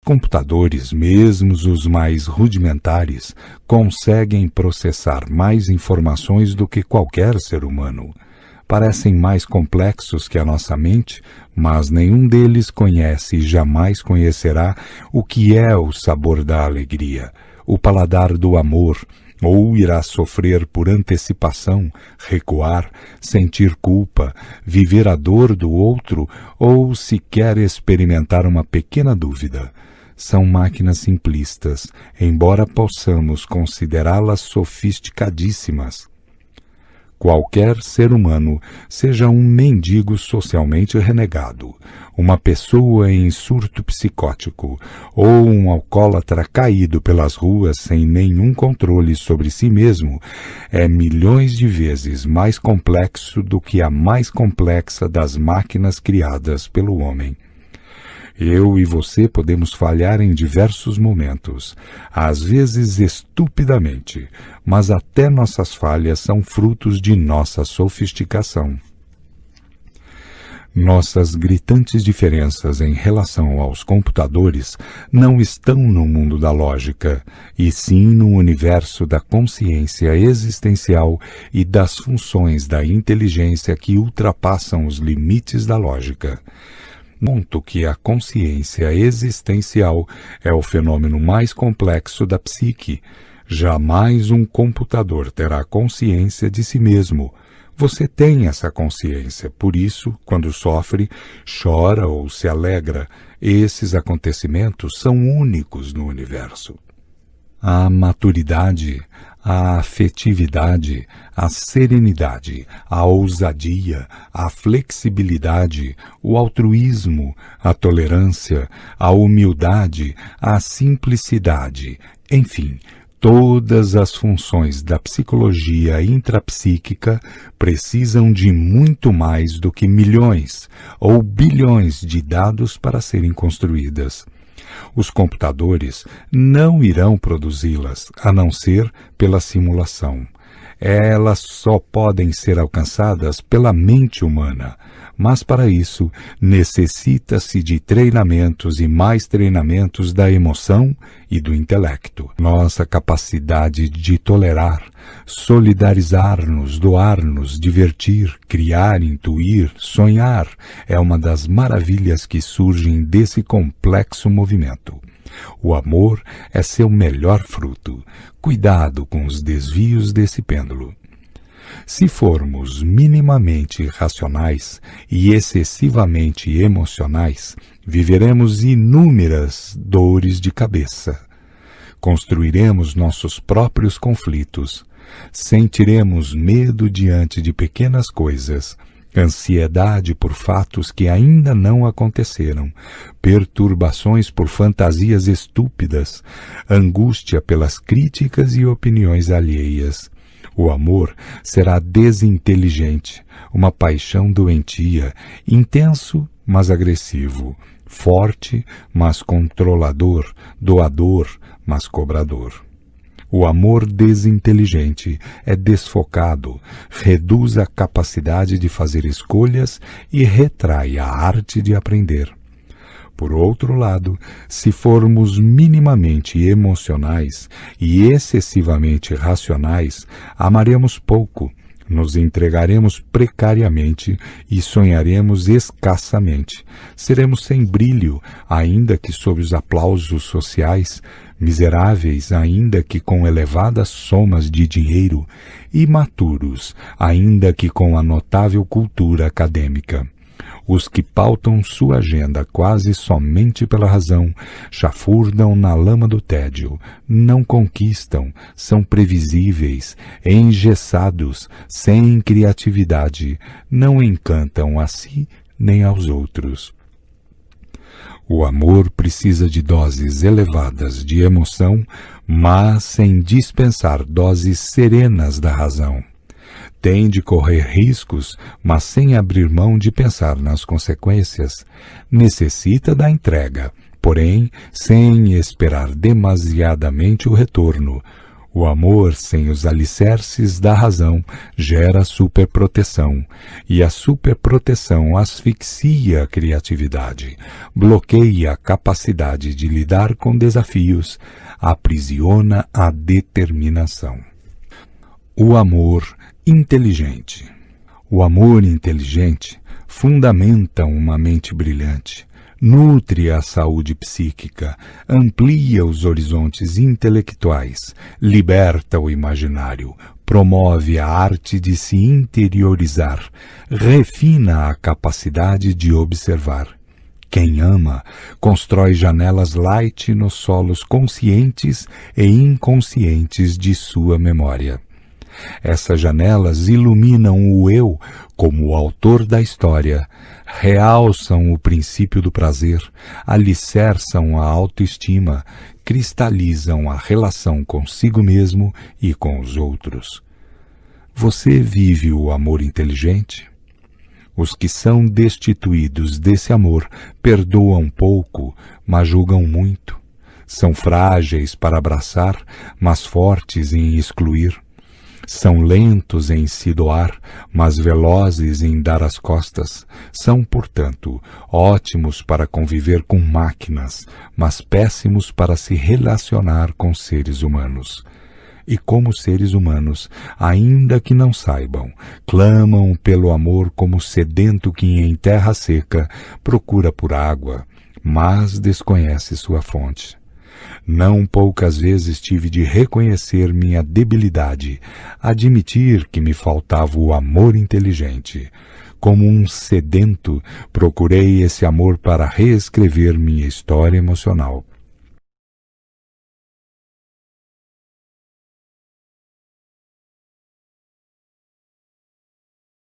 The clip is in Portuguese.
computadores, mesmo os mais rudimentares, conseguem processar mais informações do que qualquer ser humano. Parecem mais complexos que a nossa mente, mas nenhum deles conhece e jamais conhecerá o que é o sabor da alegria, o paladar do amor, ou irá sofrer por antecipação, recuar, sentir culpa, viver a dor do outro, ou sequer experimentar uma pequena dúvida. São máquinas simplistas, embora possamos considerá-las sofisticadíssimas. Qualquer ser humano, seja um mendigo socialmente renegado, uma pessoa em surto psicótico ou um alcoólatra caído pelas ruas sem nenhum controle sobre si mesmo, é milhões de vezes mais complexo do que a mais complexa das máquinas criadas pelo homem. Eu e você podemos falhar em diversos momentos, às vezes estupidamente, mas até nossas falhas são frutos de nossa sofisticação. Nossas gritantes diferenças em relação aos computadores não estão no mundo da lógica, e sim no universo da consciência existencial e das funções da inteligência que ultrapassam os limites da lógica. Ponto que a consciência existencial é o fenômeno mais complexo da psique. Jamais um computador terá consciência de si mesmo. Você tem essa consciência, por isso, quando sofre, chora ou se alegra. Esses acontecimentos são únicos no universo. A maturidade, a afetividade, a serenidade, a ousadia, a flexibilidade, o altruísmo, a tolerância, a humildade, a simplicidade, enfim, todas as funções da psicologia intrapsíquica precisam de muito mais do que milhões ou bilhões de dados para serem construídas. Os computadores não irão produzi-las, a não ser pela simulação. Elas só podem ser alcançadas pela mente humana, mas para isso necessita-se de treinamentos e mais treinamentos da emoção e do intelecto. Nossa capacidade de tolerar, solidarizar-nos, doar-nos, divertir, criar, intuir, sonhar é uma das maravilhas que surgem desse complexo movimento. O amor é seu melhor fruto. Cuidado com os desvios desse pêndulo. Se formos minimamente racionais e excessivamente emocionais, viveremos inúmeras dores de cabeça. Construiremos nossos próprios conflitos. Sentiremos medo diante de pequenas coisas, ansiedade por fatos que ainda não aconteceram, perturbações por fantasias estúpidas, angústia pelas críticas e opiniões alheias. O amor será desinteligente, uma paixão doentia, intenso, mas agressivo, forte, mas controlador, doador, mas cobrador. O amor desinteligente é desfocado, reduz a capacidade de fazer escolhas e retrai a arte de aprender. Por outro lado, se formos minimamente emocionais e excessivamente racionais, amaremos pouco, nos entregaremos precariamente e sonharemos escassamente. Seremos sem brilho, ainda que sob os aplausos sociais, miseráveis, ainda que com elevadas somas de dinheiro, imaturos, ainda que com a notável cultura acadêmica. Os que pautam sua agenda quase somente pela razão, chafurdam na lama do tédio, não conquistam, são previsíveis, engessados, sem criatividade, não encantam a si nem aos outros. O amor precisa de doses elevadas de emoção, mas sem dispensar doses serenas da razão. Tem de correr riscos, mas sem abrir mão de pensar nas consequências. Necessita da entrega, porém sem esperar demasiadamente o retorno. O amor sem os alicerces da razão gera superproteção, e a superproteção asfixia a criatividade, bloqueia a capacidade de lidar com desafios, aprisiona a determinação. O amor inteligente. O amor inteligente fundamenta uma mente brilhante, nutre a saúde psíquica, amplia os horizontes intelectuais, liberta o imaginário, promove a arte de se interiorizar, refina a capacidade de observar. Quem ama constrói janelas light nos solos conscientes e inconscientes de sua memória. Essas janelas iluminam o eu como o autor da história, realçam o princípio do prazer, alicerçam a autoestima, cristalizam a relação consigo mesmo e com os outros. Você vive o amor inteligente? Os que são destituídos desse amor perdoam pouco, mas julgam muito. São frágeis para abraçar, mas fortes em excluir. São lentos em se doar, mas velozes em dar as costas. São, portanto, ótimos para conviver com máquinas, mas péssimos para se relacionar com seres humanos. E como seres humanos, ainda que não saibam, clamam pelo amor como sedento que em terra seca procura por água, mas desconhece sua fonte. Não poucas vezes tive de reconhecer minha debilidade, admitir que me faltava o amor inteligente. Como um sedento, procurei esse amor para reescrever minha história emocional.